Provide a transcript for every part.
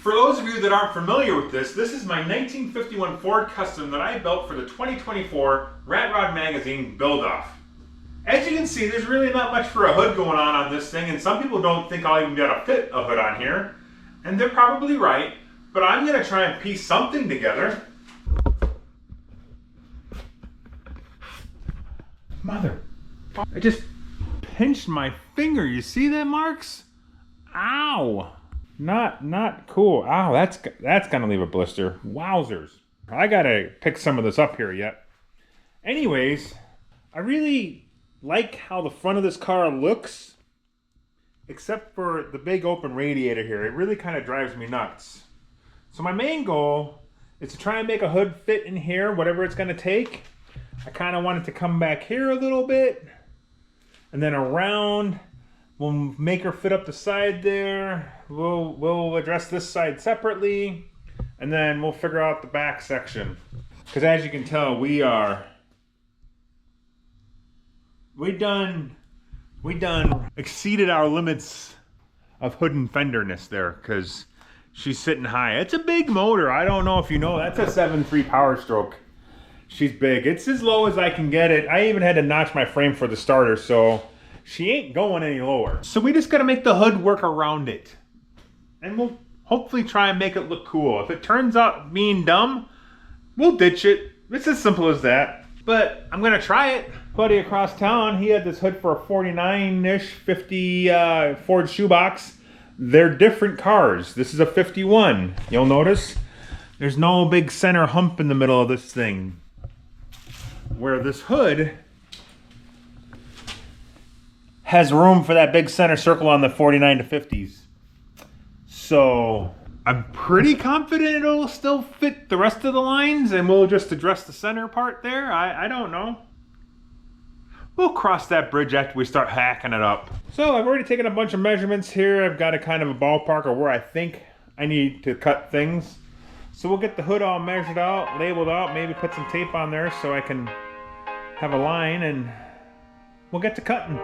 For those of you that aren't familiar with this, this is my 1951 Ford Custom that I built for the 2024 Ratrod magazine build-off. As you can see, there's really not much for a hood going on this thing, and some people don't think I'll even be able to fit a hood on here, and they're probably right, but I'm going to try and piece something together. Mother, I just pinched my finger. You see that, Marks? Ow! Not cool. Ow, that's gonna leave a blister. Wowzers. I gotta pick some of this up here yet. Anyways, I really like how the front of this car looks, except for the big open radiator here. It really kind of drives me nuts. So my main goal is to try and make a hood fit in here, whatever it's gonna take. I kind of want it to come back here a little bit, and then around. We'll make her fit up the side there. We'll address this side separately, and then we'll figure out the back section. Because as you can tell, we done exceeded our limits of hood and fenderness there, because she's sitting high. It's a big motor. I don't know if you know, that's a 7.3 Power Stroke. She's big. It's as low as I can get it. I even had to notch my frame for the starter, so she ain't going any lower. So we just gotta make the hood work around it. And we'll hopefully try and make it look cool. If it turns out being dumb, we'll ditch it. It's as simple as that. But I'm gonna try it. Buddy across town, he had this hood for a 49-ish, 50 Ford shoebox. They're different cars. This is a 51. You'll notice there's no big center hump in the middle of this thing. Where this hood has room for that big center circle on the 49 to 50s. So I'm pretty confident it'll still fit the rest of the lines, and we'll just address the center part there. I don't know. We'll cross that bridge after we start hacking it up. So I've already taken a bunch of measurements here. I've got a kind of a ballpark of where I think I need to cut things. So we'll get the hood all measured out, labeled out, maybe put some tape on there so I can have a line, and we'll get to cutting.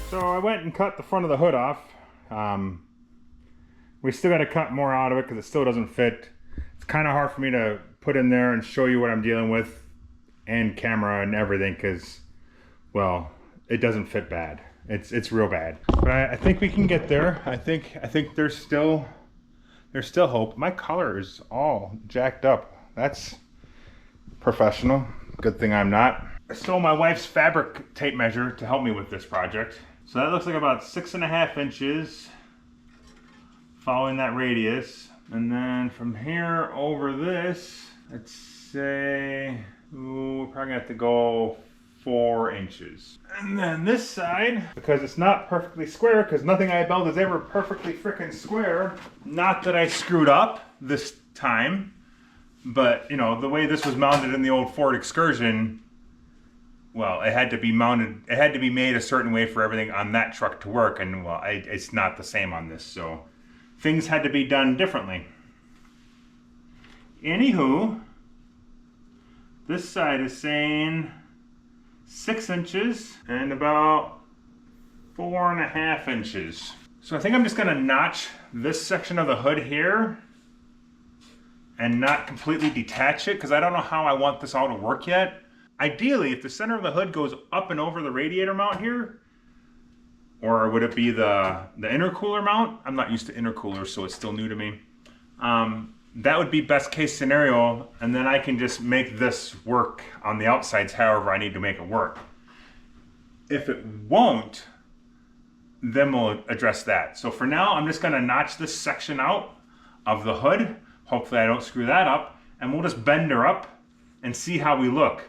So I went and cut the front of the hood off. We still got to cut more out of it because it still doesn't fit. It's kind of hard for me to put in there and show you what I'm dealing with, and camera and everything, because, well, it doesn't fit bad. It's real bad. But I think we can get there. I think there's still hope. My color is all jacked up. That's professional. Good thing I'm not. I stole my wife's fabric tape measure to help me with this project. So that looks like about 6.5 inches following that radius. And then from here over this, let's say, we're probably gonna have to go 4 inches. And then this side, because it's not perfectly square, because nothing I build is ever perfectly frickin' square. Not that I screwed up this time, but you know, the way this was mounted in the old Ford Excursion, well, it had to be mounted, it had to be made a certain way for everything on that truck to work, and well, it's not the same on this, so things had to be done differently. Anywho, this side is saying 6 inches and about 4.5 inches. So I think I'm just gonna notch this section of the hood here and not completely detach it, because I don't know how I want this all to work yet. Ideally, if the center of the hood goes up and over the radiator mount here, or would it be the intercooler mount? I'm not used to intercoolers, so it's still new to me. That would be best case scenario, and then I can just make this work on the outsides however I need to make it work. If it won't, then we'll address that. So for now, I'm just gonna notch this section out of the hood. Hopefully I don't screw that up, and we'll just bend her up and see how we look.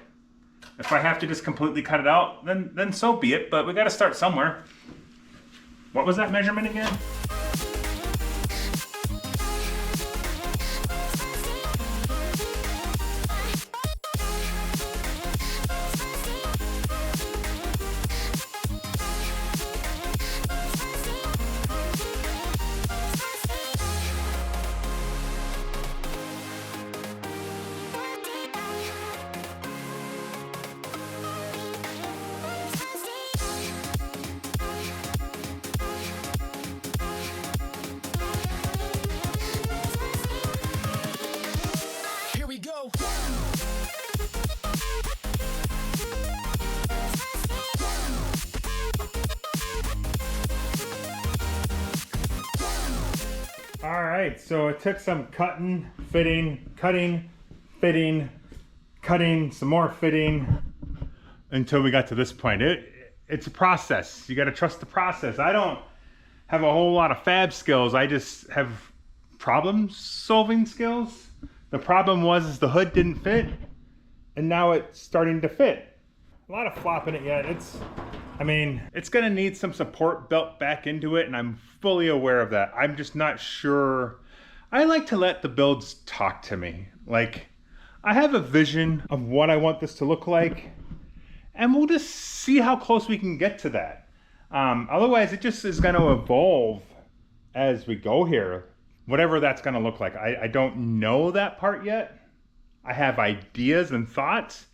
If I have to just completely cut it out, then so be it, but we gotta start somewhere. What was that measurement again? All right, so it took some cutting, fitting, cutting, fitting, cutting, some more fitting until we got to this point. It's a process. You got to trust the process. I don't have a whole lot of fab skills. I just have problem solving skills. The problem was the hood didn't fit, and now it's starting to fit. A lot of flopping it yet. It's gonna need some support built back into it, and I'm fully aware of that. I'm just not sure. I like to let the builds talk to me. Like, I have a vision of what I want this to look like, and we'll just see how close we can get to that. Otherwise, it just is gonna evolve as we go here, whatever that's gonna look like. I don't know that part yet. I have ideas and thoughts,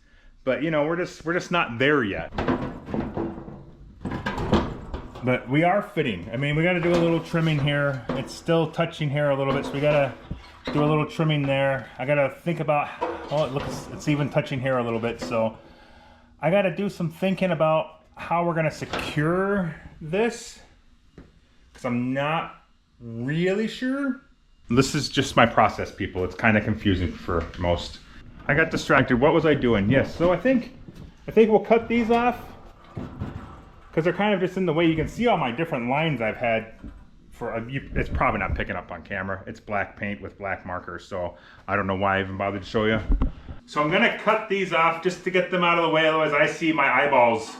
but you know, we're just not there yet. But we are fitting. I mean, we got to do a little trimming here. It's still touching here a little bit, so we got to do a little trimming there. I got to think about, oh, it looks, it's even touching here a little bit. So I got to do some thinking about how we're going to secure this, because I'm not really sure. This is just my process, people. It's kind of confusing for most. I got distracted. What was I doing? Yes, so I think we'll cut these off, because they're kind of just in the way. You can see all my different lines I've had for, it's probably not picking up on camera. It's black paint with black markers, so I don't know why I even bothered to show you. So I'm gonna cut these off just to get them out of the way, otherwise I see my eyeballs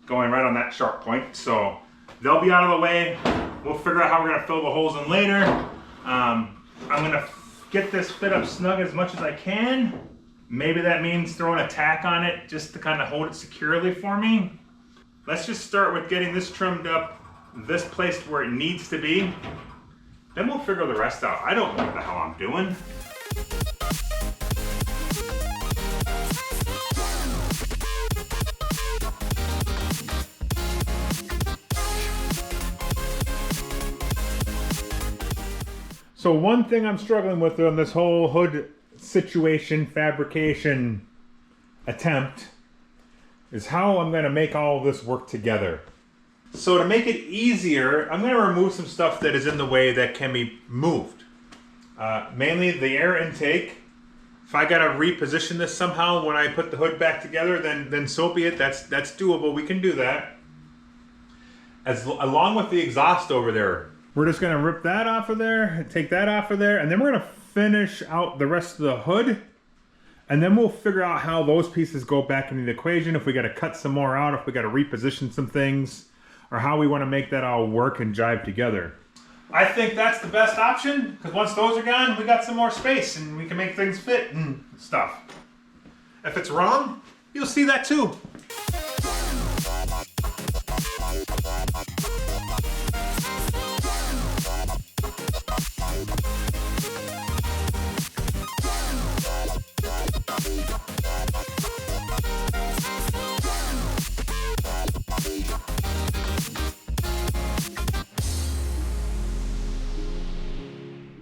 going right on that sharp point. So they'll be out of the way. We'll figure out how we're gonna fill the holes in later. I'm gonna get this fit up snug as much as I can. Maybe that means throwing a tack on it just to kind of hold it securely for me. Let's just start with getting this trimmed up, this placed where it needs to be. Then we'll figure the rest out. I don't know what the hell I'm doing. So one thing I'm struggling with on this whole hood situation, fabrication attempt, is how I'm going to make all of this work together. So to make it easier, I'm going to remove some stuff that is in the way that can be moved. Mainly the air intake. If I got to reposition this somehow when I put the hood back together, then so be it. That's doable. We can do that. Along with the exhaust over there. We're just going to rip that off of there, take that off of there, and then we're going to finish out the rest of the hood. And then we'll figure out how those pieces go back into the equation, if we got to cut some more out, if we got to reposition some things, or how we want to make that all work and jive together. I think that's the best option, because once those are gone, we got some more space and we can make things fit and stuff. If it's wrong, you'll see that too.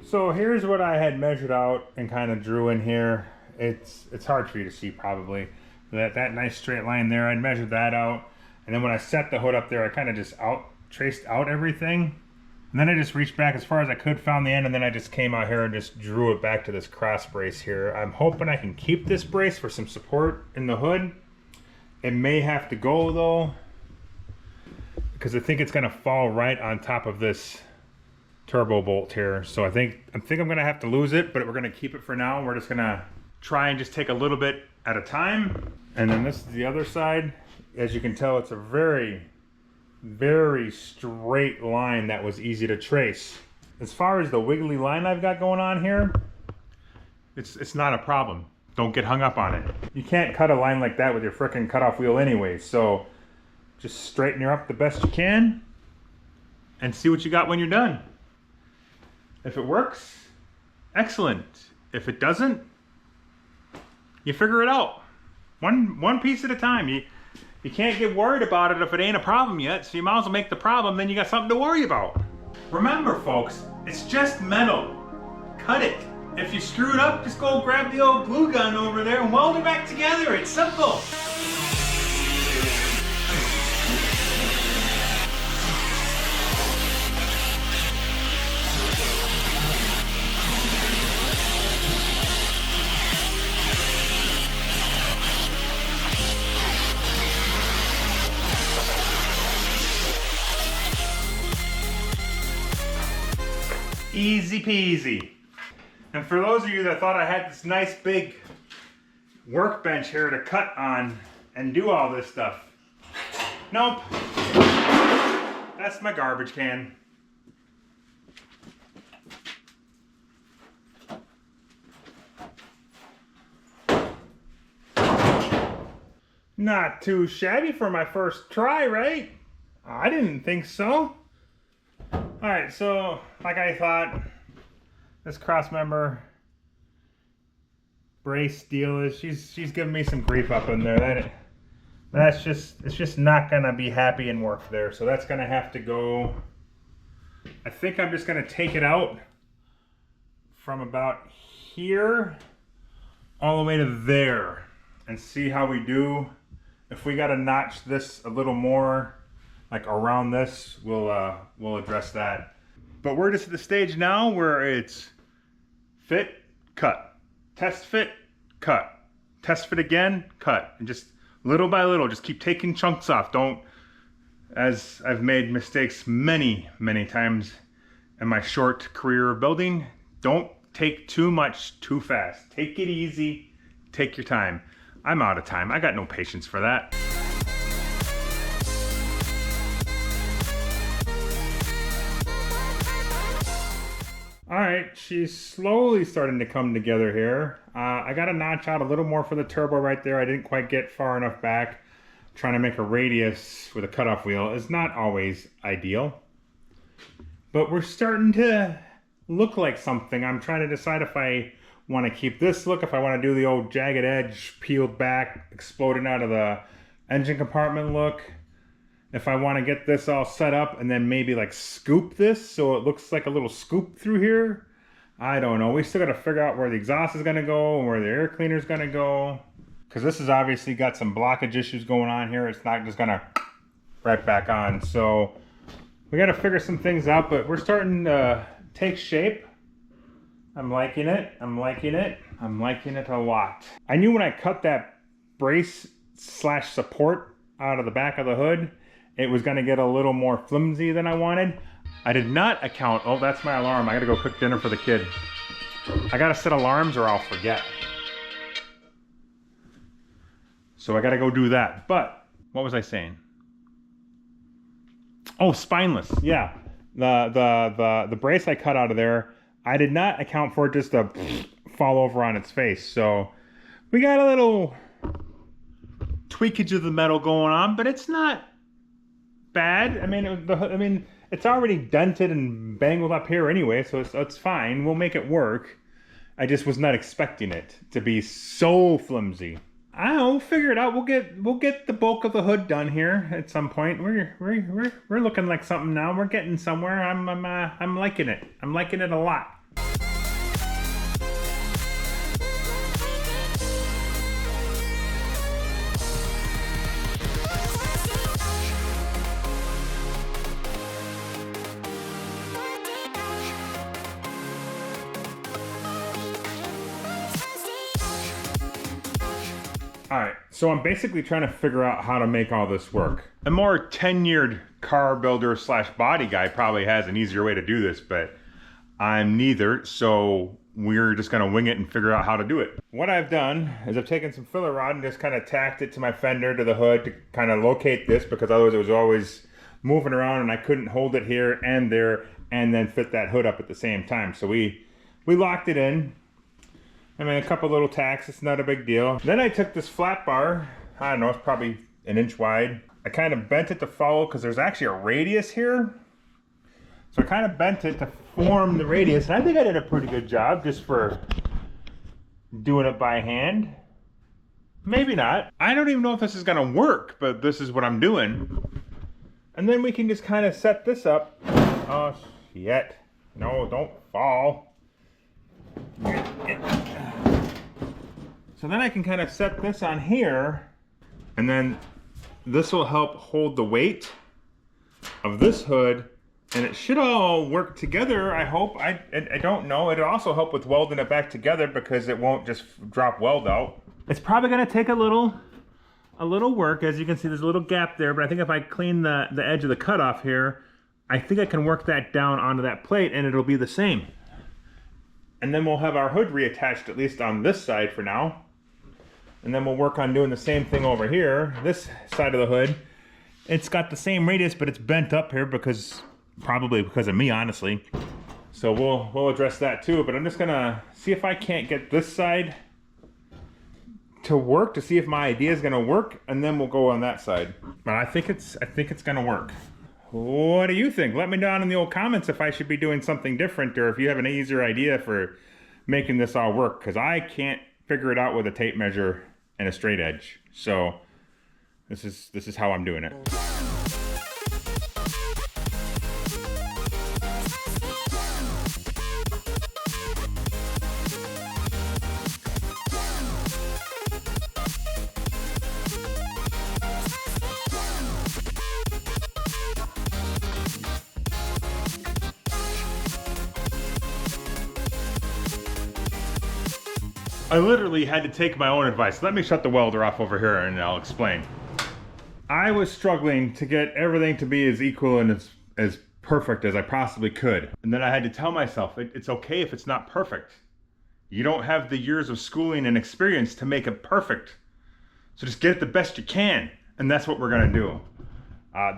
So here's what I had measured out and kind of drew in here. It's hard for you to see probably. That nice straight line there, I'd measured that out. And then when I set the hood up there, I kind of just traced out everything. And then I just reached back as far as I could, found the end, and then I just came out here and just drew it back to this cross brace here. I'm hoping I can keep this brace for some support in the hood. It may have to go though, because I think it's gonna fall right on top of this turbo bolt here. So I think I'm gonna have to lose it, but we're gonna keep it for now. We're just gonna try and just take a little bit at a time. And then this is the other side. As you can tell, it's a very, very straight line that was easy to trace. As far as the wiggly line I've got going on here, it's not a problem. Don't get hung up on it. You can't cut a line like that with your frickin' cutoff wheel anyway, so just straighten her up the best you can and see what you got when you're done. If it works, excellent. If it doesn't, you figure it out. One piece at a time. You can't get worried about it if it ain't a problem yet, so you might as well make the problem, then you got something to worry about. Remember folks, it's just metal. Cut it. If you screw it up, just go grab the old glue gun over there and weld it back together. It's simple. Easy peasy. And for those of you that thought I had this nice big workbench here to cut on and do all this stuff, nope. That's my garbage can. Not too shabby for my first try, right? I didn't think so. Alright, so like I thought, this cross member brace deal is she's giving me some grief up in there. It's just not gonna be happy and work there. So that's gonna have to go. I think I'm just gonna take it out from about here all the way to there and see how we do. If we gotta notch this a little more, like around this, we'll address that. But we're just at the stage now where it's fit, cut, test fit, cut, test fit again, cut, and just little by little, just keep taking chunks off. Don't, as I've made mistakes many times in my short career of building, don't take too much too fast. Take it easy, take your time. I'm out of time. I got no patience for that. All right, she's slowly starting to come together here. I got to notch out a little more for the turbo right there. I didn't quite get far enough back. Trying to make a radius with a cutoff wheel is not always ideal. But we're starting to look like something. I'm trying to decide if I want to keep this look, if I want to do the old jagged edge, peeled back, exploding out of the engine compartment look. If I want to get this all set up and then maybe like scoop this so it looks like a little scoop through here. I don't know. We still got to figure out where the exhaust is going to go and where the air cleaner is going to go. Because this has obviously got some blockage issues going on here. It's not just going to right back on. So we got to figure some things out, but we're starting to take shape. I'm liking it. I'm liking it. I'm liking it a lot. I knew when I cut that brace slash support out of the back of the hood, it was going to get a little more flimsy than I wanted. I did not account, oh, that's my alarm. I got to go cook dinner for the kid. I got to set alarms or I'll forget. So I got to go do that. But what was I saying? Oh, spineless. Yeah. The brace I cut out of there, I did not account for it just to fall over on its face. So we got a little tweakage of the metal going on, but it's not bad. I mean, it's already dented and bangled up here anyway, so it's fine. We'll make it work. I just was not expecting it to be so flimsy. I don't know, we'll figure it out. We'll get the bulk of the hood done here at some point. We're looking like something now. We're getting somewhere. I'm liking it. I'm liking it a lot. Alright, so I'm basically trying to figure out how to make all this work. A more tenured car builder slash body guy probably has an easier way to do this, but I'm neither, so we're just going to wing it and figure out how to do it. What I've done is I've taken some filler rod and just kind of tacked it to my fender, to the hood, to kind of locate this, because otherwise it was always moving around and I couldn't hold it here and there and then fit that hood up at the same time. So we locked it in. I mean, a couple little tacks, it's not a big deal. Then I took this flat bar, I don't know, it's probably an inch wide. I kind of bent it to follow, because there's actually a radius here. So I kind of bent it to form the radius, and I think I did a pretty good job just for doing it by hand. Maybe not. I don't even know if this is gonna work, but this is what I'm doing. And then we can just kind of set this up. Oh, shit. No, don't fall. So then I can kind of set this on here, and then this will help hold the weight of this hood, and it should all work together, I hope. I don't know. It'll also help with welding it back together because it won't just drop weld out. It's probably going to take a little work. As you can see, there's a little gap there, but I think if I clean the edge of the cutoff here, I think I can work that down onto that plate and it'll be the same. And then we'll have our hood reattached, at least on this side for now. And then we'll work on doing the same thing over here, this side of the hood. It's got the same radius, but it's bent up here probably because of me, honestly. So we'll address that too, but I'm just gonna see if I can't get this side to work, to see if my idea is gonna work, and then we'll go on that side. But I think it's gonna work. What do you think? Let me know in the old comments if I should be doing something different, or if you have an easier idea for making this all work, because I can't figure it out with a tape measure and a straight edge. So this is how I'm doing it. I literally had to take my own advice. Let me shut the welder off over here and I'll explain. I was struggling to get everything to be as equal and as perfect as I possibly could. And then I had to tell myself, it's okay if it's not perfect. You don't have the years of schooling and experience to make it perfect. So just get it the best you can. And that's what we're gonna do.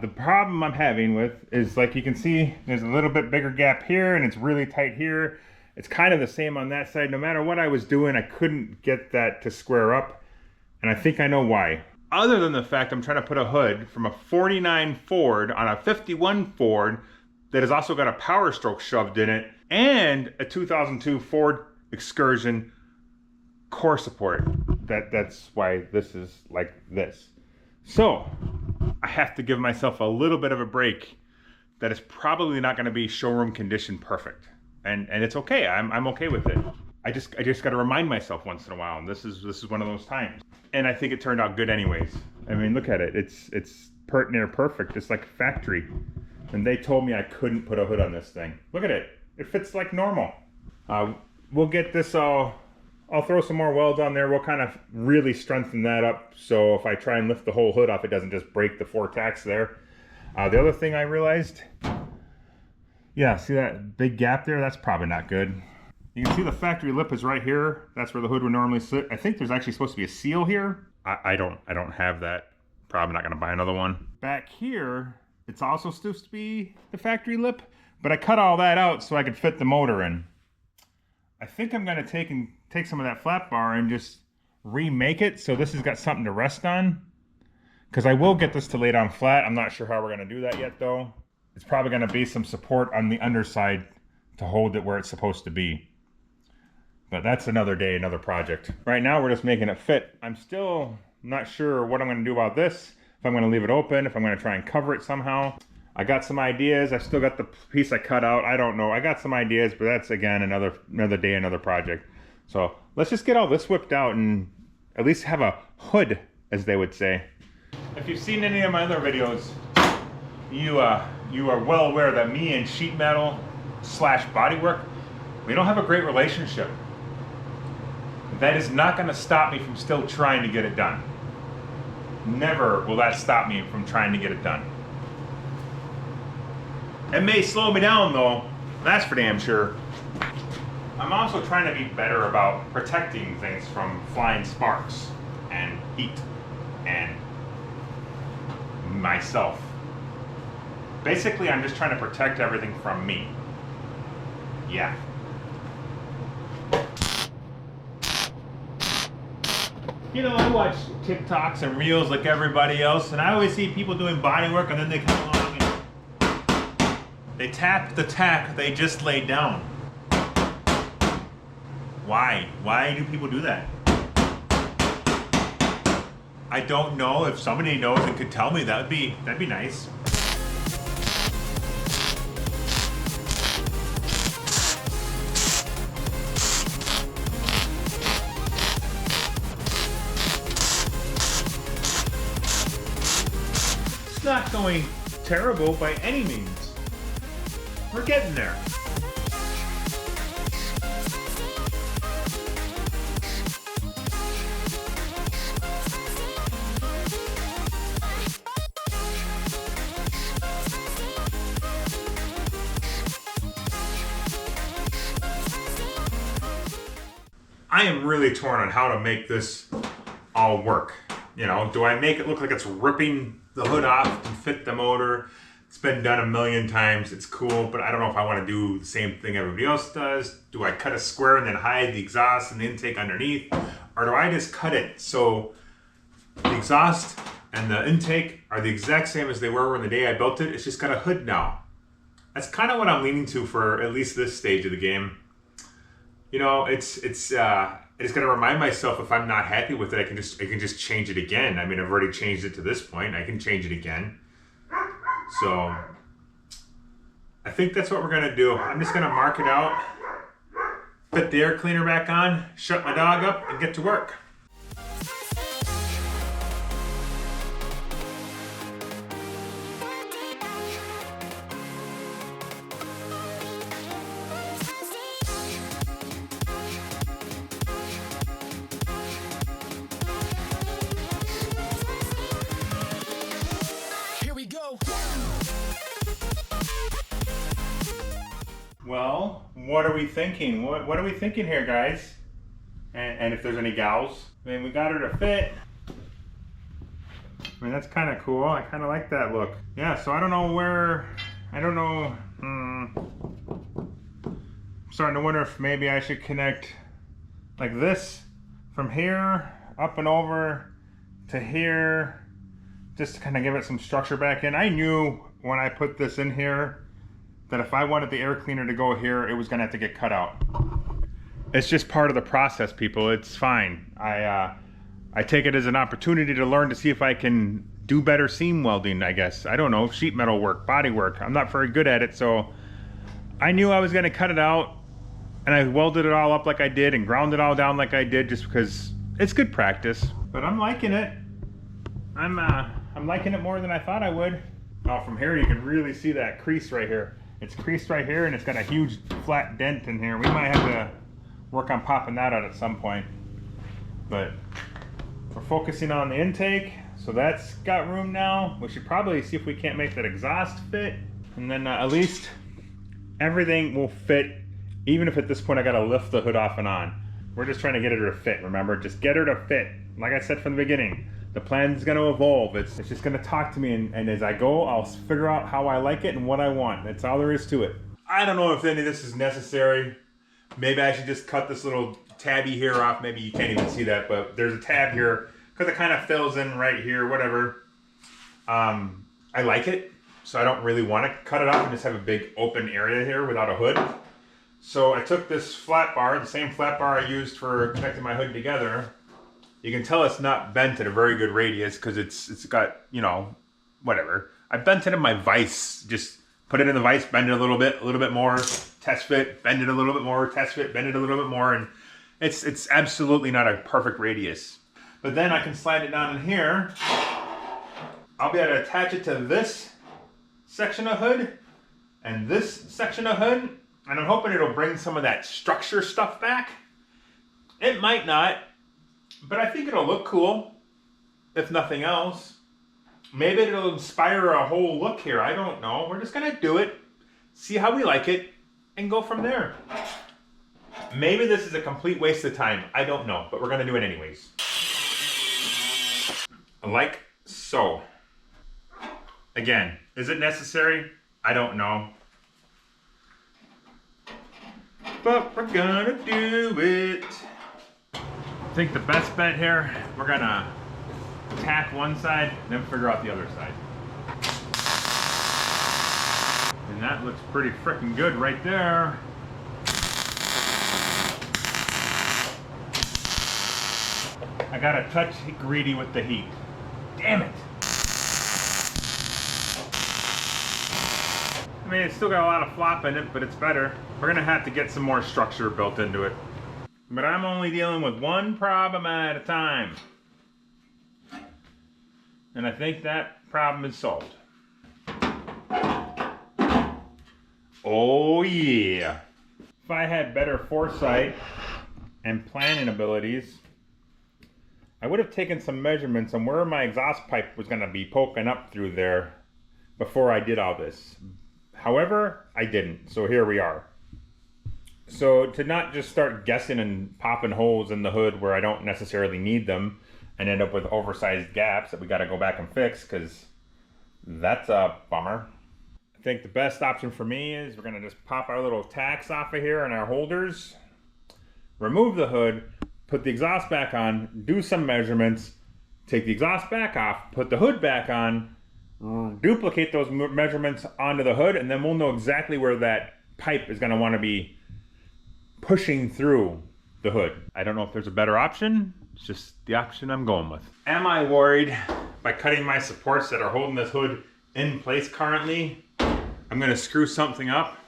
The problem I'm having with is, like you can see, there's a little bit bigger gap here and it's really tight here. It's kind of the same on that side. No matter what I was doing, I couldn't get that to square up. And I think I know why. Other than the fact I'm trying to put a hood from a 49 Ford on a 51 Ford that has also got a Power Stroke shoved in it and a 2002 Ford Excursion core support. That's why this is like this. So I have to give myself a little bit of a break that is probably not going to be showroom condition perfect. And it's okay. I'm okay with it. I just got to remind myself once in a while, and this is one of those times. And I think it turned out good anyways. I mean, look at it. It's pert near perfect, just like factory. And they told me I couldn't put a hood on this thing. Look at it. It fits like normal. We'll get this all. I'll throw some more welds on there. We'll kind of really strengthen that up. So if I try and lift the whole hood off, it doesn't just break the 4 tacks there. The other thing I realized. Yeah, see that big gap there? That's probably not good. You can see the factory lip is right here. That's where the hood would normally sit. I think there's actually supposed to be a seal here. I don't have that. Probably not gonna buy another one. Back here, it's also supposed to be the factory lip, but I cut all that out so I could fit the motor in. I think I'm gonna take some of that flat bar and just remake it so this has got something to rest on. Because I will get this to lay down flat. I'm not sure how we're gonna do that yet though. It's probably going to be some support on the underside to hold it where it's supposed to be. But that's another day, another project. Right now we're just making it fit. I'm still not sure what I'm going to do about this. If I'm going to leave it open, if I'm going to try and cover it somehow. I got some ideas. I still got the piece I cut out. I don't know. I got some ideas, but that's again another day, another project. So let's just get all this whipped out and at least have a hood, as they would say. If you've seen any of my other videos, you are well aware that me and sheet metal / bodywork, we don't have a great relationship. That is not going to stop me from still trying to get it done. Never will that stop me from trying to get it done. It may slow me down though, that's for damn sure. I'm also trying to be better about protecting things from flying sparks and heat and myself. Basically, I'm just trying to protect everything from me. Yeah. You know, I watch TikToks and Reels like everybody else, and I always see people doing body work, and then they come along and they tap the tack they just laid down. Why? Why do people do that? I don't know. If somebody knows and could tell me, that'd be nice. It's not going terrible by any means. We're getting there. I am really torn on how to make this all work. You know, do I make it look like it's ripping the hood off to fit the motor? It's been done a million times. It's cool, but I don't know if I want to do the same thing everybody else does. Do I cut a square and then hide the exhaust and the intake underneath? Or do I just cut it so the exhaust and the intake are the exact same as they were when the day I built it? It's just got a hood now. That's kind of what I'm leaning to for at least this stage of the game. You know, I just gotta remind myself if I'm not happy with it, I can just change it again. I mean, I've already changed it to this point. I can change it again. So I think that's what we're gonna do. I'm just gonna mark it out, put the air cleaner back on, shut my dog up, and get to work. Well, what are we thinking? What are we thinking here, guys? And if there's any gals. I mean, we got her to fit. I mean, that's kind of cool. I kind of like that look. Yeah, so I don't know where, I don't know. I'm starting to wonder if maybe I should connect like this from here up and over to here, just to kind of give it some structure back in. I knew when I put this in here that if I wanted the air cleaner to go here, it was gonna have to get cut out. It's just part of the process, people. It's fine. I take it as an opportunity to learn to see if I can do better seam welding, I guess. I don't know, sheet metal work, body work. I'm not very good at it, so I knew I was gonna cut it out, and I welded it all up like I did and ground it all down like I did just because it's good practice. But I'm liking it. I'm liking it more than I thought I would. Oh, from here you can really see that crease right here. It's creased right here and it's got a huge flat dent in here. We might have to work on popping that out at some point. But we're focusing on the intake, so that's got room now. We should probably see if we can't make that exhaust fit. And then at least everything will fit, even if at this point I gotta lift the hood off and on. We're just trying to get her to fit, remember? Just get her to fit. Like I said from the beginning, the plan's gonna evolve. It's just gonna talk to me, and as I go, I'll figure out how I like it and what I want. That's all there is to it. I don't know if any of this is necessary. Maybe I should just cut this little tabby here off. Maybe you can't even see that, but there's a tab here, because it kind of fills in right here, whatever. I like it, so I don't really want to cut it off and just have a big open area here without a hood. So I took this flat bar, the same flat bar I used for connecting my hood together. You can tell it's not bent at a very good radius because it's got, you know, whatever. I bent it in my vise. Just put it in the vise, bend it a little bit more, test fit, bend it a little bit more, test fit, bend it a little bit more, and it's absolutely not a perfect radius. But then I can slide it down in here. I'll be able to attach it to this section of hood and this section of hood, and I'm hoping it'll bring some of that structure stuff back. It might not. But I think it'll look cool, if nothing else. Maybe it'll inspire a whole look here. I don't know. We're just gonna do it, see how we like it, and go from there. Maybe this is a complete waste of time. I don't know, but we're gonna do it anyways. Like so. Again, is it necessary? I don't know. But we're gonna do it. I think the best bet here, we're gonna tack one side, then figure out the other side. And that looks pretty freaking good right there. I got a touch greedy with the heat. Damn it! I mean, it's still got a lot of flop in it, but it's better. We're gonna have to get some more structure built into it. But I'm only dealing with one problem at a time. And I think that problem is solved. Oh yeah. If I had better foresight and planning abilities, I would have taken some measurements on where my exhaust pipe was gonna be poking up through there before I did all this. However, I didn't, so here we are. So to not just start guessing and popping holes in the hood where I don't necessarily need them and end up with oversized gaps that we got to go back and fix, because that's a bummer. I think the best option for me is we're going to just pop our little tacks off of here and our holders, remove the hood, put the exhaust back on, do some measurements, take the exhaust back off, put the hood back on, duplicate those measurements onto the hood, and then we'll know exactly where that pipe is going to want to be pushing through the hood. I don't know if there's a better option. It's just the option I'm going with. Am I worried by cutting my supports that are holding this hood in place currently, I'm going to screw something up?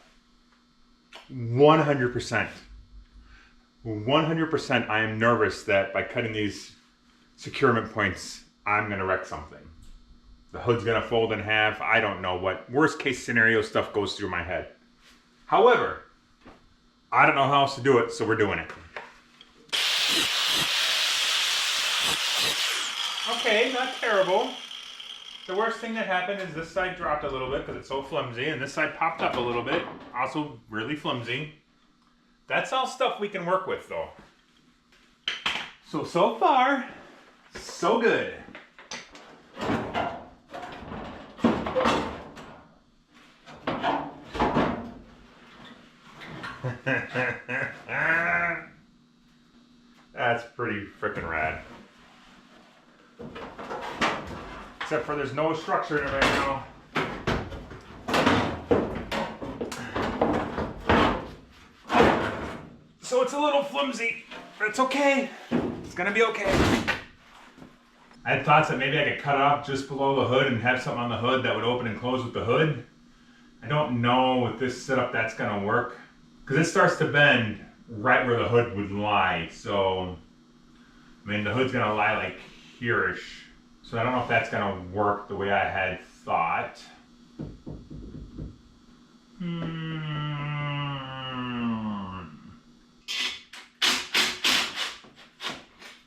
100%. 100% I am nervous that by cutting these securement points, I'm going to wreck something. The hood's going to fold in half. I don't know what worst case scenario stuff goes through my head. However, I don't know how else to do it, so we're doing it. Okay, not terrible. The worst thing that happened is this side dropped a little bit because it's so flimsy, and this side popped up a little bit, also really flimsy. That's all stuff we can work with though. So far, so good. That's pretty freaking rad. Except for there's no structure in it right now. So it's a little flimsy, but it's okay. It's gonna be okay. I had thoughts that maybe I could cut off just below the hood and have something on the hood that would open and close with the hood. I don't know with this setup that's gonna work, because it starts to bend right where the hood would lie. So, I mean, the hood's gonna lie like here-ish. So I don't know if that's gonna work the way I had thought. I'm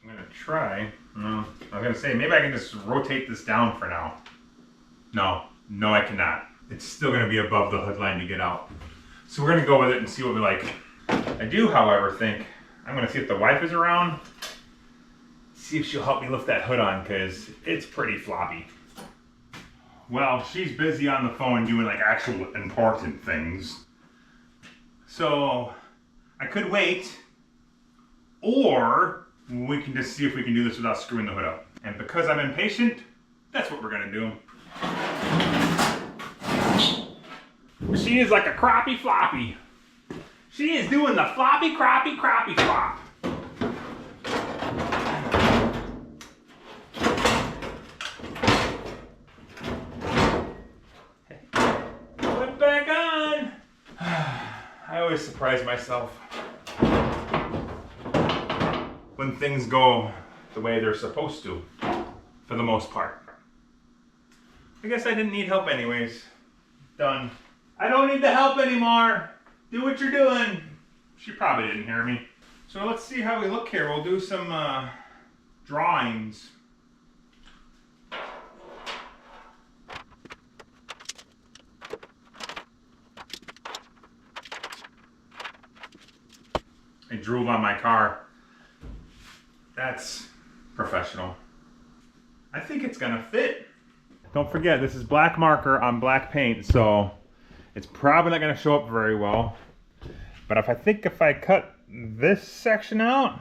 gonna try. I was gonna say, maybe I can just rotate this down for now. No, I cannot. It's still gonna be above the hood line to get out. So we're gonna go with it and see what we like. I do, however, think I'm gonna see if the wife is around. See if she'll help me lift that hood on, because it's pretty floppy. Well, she's busy on the phone doing like actual important things. So I could wait, or we can just see if we can do this without screwing the hood up. And because I'm impatient, that's what we're gonna do. She is like a crappie floppy. She is doing the floppy crappie flop. Put back on. I always surprise myself when things go the way they're supposed to, for the most part. I guess I didn't need help anyways. Done. I don't need the help anymore. Do what you're doing. She probably didn't hear me. So let's see how we look here. We'll do some drawings. I drooled on my car. That's professional. I think it's gonna fit. Don't forget, this is black marker on black paint, so it's probably not gonna show up very well. But if I cut this section out,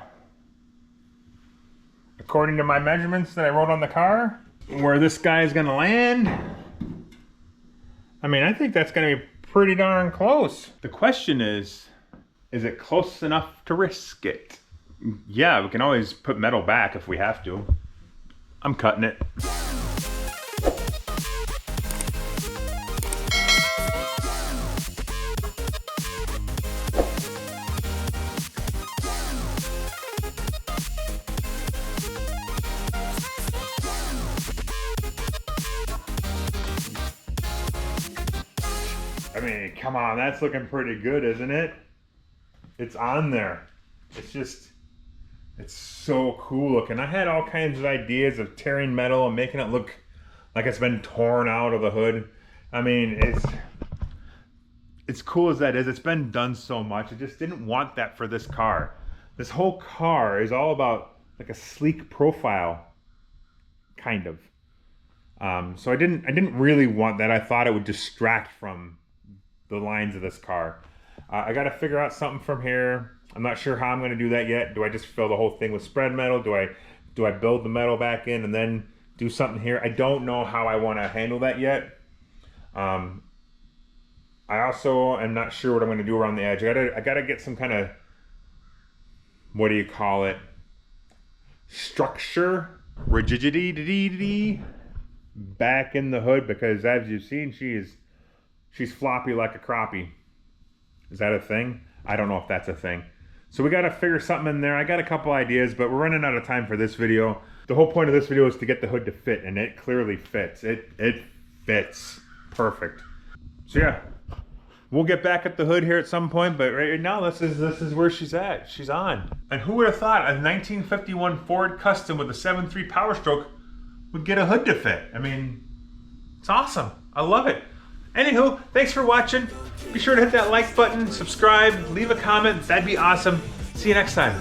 according to my measurements that I wrote on the car, where this guy is gonna land, I mean, I think that's gonna be pretty darn close. The question is it close enough to risk it? Yeah, we can always put metal back if we have to. I'm cutting it. I mean, come on, that's looking pretty good, isn't it? It's on there. It's so cool looking. I had all kinds of ideas of tearing metal and making it look like it's been torn out of the hood. I mean, as cool as that is, it's been done so much. I just didn't want that for this car. This whole car is all about like a sleek profile, kind of. So I didn't really want that. I thought it would distract from the lines of this car. I got to figure out something from here. I'm not sure how I'm going to do that yet. Do I just fill the whole thing with spread metal? Do I build the metal back in and then do something here? I don't know how I want to handle that yet. I also am not sure what I'm going to do around the edge. I gotta get some kind of, what do you call it? Structure, rigidity back in the hood, because as you've seen, she's floppy like a crappie. Is that a thing? I don't know if that's a thing. So we got to figure something in there. I got a couple ideas, but we're running out of time for this video. The whole point of this video is to get the hood to fit, and it clearly fits. It fits perfect. So yeah, we'll get back at the hood here at some point, but right now this is where she's at. She's on. And who would have thought a 1951 Ford Custom with a 7.3 Power Stroke would get a hood to fit? I mean, it's awesome. I love it. Anywho, thanks for watching. Be sure to hit that like button, subscribe, leave a comment. That'd be awesome. See you next time.